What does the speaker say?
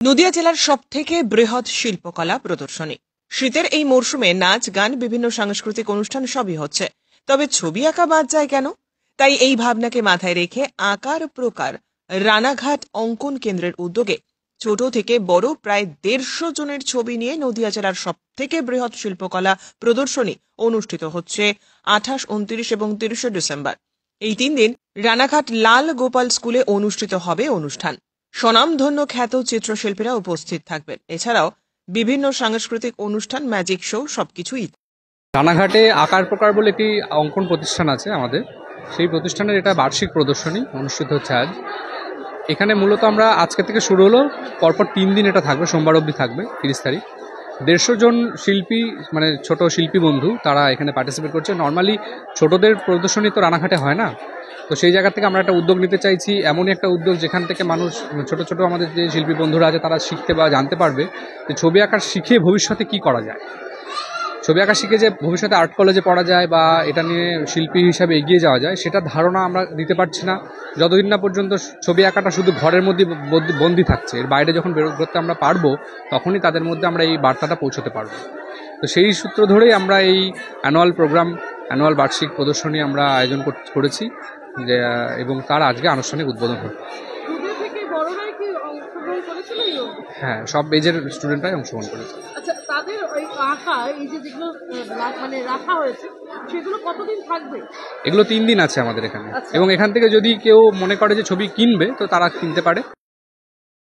নদিয়া জেলার সবথেকে বৃহৎ শিল্পকলা প্রদর্শনী। শীতের এই মরশুমে নাচ, গান, বিভিন্ন সাংস্কৃতিক অনুষ্ঠান সবই হচ্ছে, তবে ছবি আঁকা বাদ যায় কেন? তাই এই ভাবনাকে মাথায় রেখে আঁকার প্রকার রানাঘাট অঙ্কন কেন্দ্রের উদ্যোগে ছোট থেকে বড় প্রায় 150 জনের ছবি নিয়ে নদিয়া জেলার সবথেকে বৃহৎ শিল্পকলা প্রদর্শনী অনুষ্ঠিত হচ্ছে 28, 29 এবং 30 ডিসেম্বর। এই 3 দিন রানাঘাট লাল গোপাল স্কুলে অনুষ্ঠিত হবে অনুষ্ঠান। স্বনামধন্য খ্যাত চিত্রশিল্পীরা উপস্থিত থাকবেন। এছাড়াও বিভিন্ন সাংস্কৃতিক অনুষ্ঠান, ম্যাজিক শো সবকিছুই। রানাঘাটে আকার প্রকার বলে একটি অঙ্কন প্রতিষ্ঠান আছে আমাদের। সেই প্রতিষ্ঠানের এটা বার্ষিক প্রদর্শনী অনুষ্ঠিত হচ্ছে আজ। এখানে মূলত আমরা আজকে থেকে শুরু হলো, পরপর 3 দিন এটা থাকবে, সোমবার অবধি থাকবে 30 তারিখ। 150 জন শিল্পী, মানে ছোট শিল্পী বন্ধু, তারা এখানে পার্টিসিপেট করছে। নর্মালি ছোটদের প্রদর্শনী তো রানাঘাটে হয় না, তো সেই জায়গা থেকে আমরা একটা উদ্যোগ নিতে চাইছি, এমনই একটা উদ্যোগ যেখান থেকে মানুষ, ছোট ছোট আমাদের যে শিল্পী বন্ধুরা আছে, তারা শিখতে বা জানতে পারবে যে ছবি আঁকা শিখে ভবিষ্যতে কি করা যায়। ছবি আঁকা শিখে যে ভবিষ্যতে আর্ট কলেজে পড়া যায় বা এটা নিয়ে শিল্পী হিসাবে এগিয়ে যাওয়া যায়, সেটা ধারণা আমরা দিতে পারছি না যতদিন না পর্যন্ত ছবি আঁকাটা শুধু ঘরের মধ্যে বন্দি থাকছে। এর বাইরে যখন করতে আমরা পারবো, তখনই তাদের মধ্যে আমরা এই বার্তাটা পৌঁছতে পারবো। তো সেই সূত্র ধরেই আমরা এই অ্যানুয়াল বার্ষিক প্রদর্শনী আমরা আয়োজন করেছি, যে এবং তার আজকে আনুষ্ঠানিক উদ্বোধন হবে। হ্যাঁ, সব এজের স্টুডেন্টরাই অংশগ্রহণ করেছে। আচ্ছা, তাদের ওই আঁকা এই যে যেগুলো মানে রাখা হয়েছে, সেগুলো কতদিন থাকবে? এগুলো 3 দিন আছে আমাদের এখানে। এবং এখান থেকে যদি কেউ মনে করে যে ছবি কিনবে, তো তারা কিনতে পারে।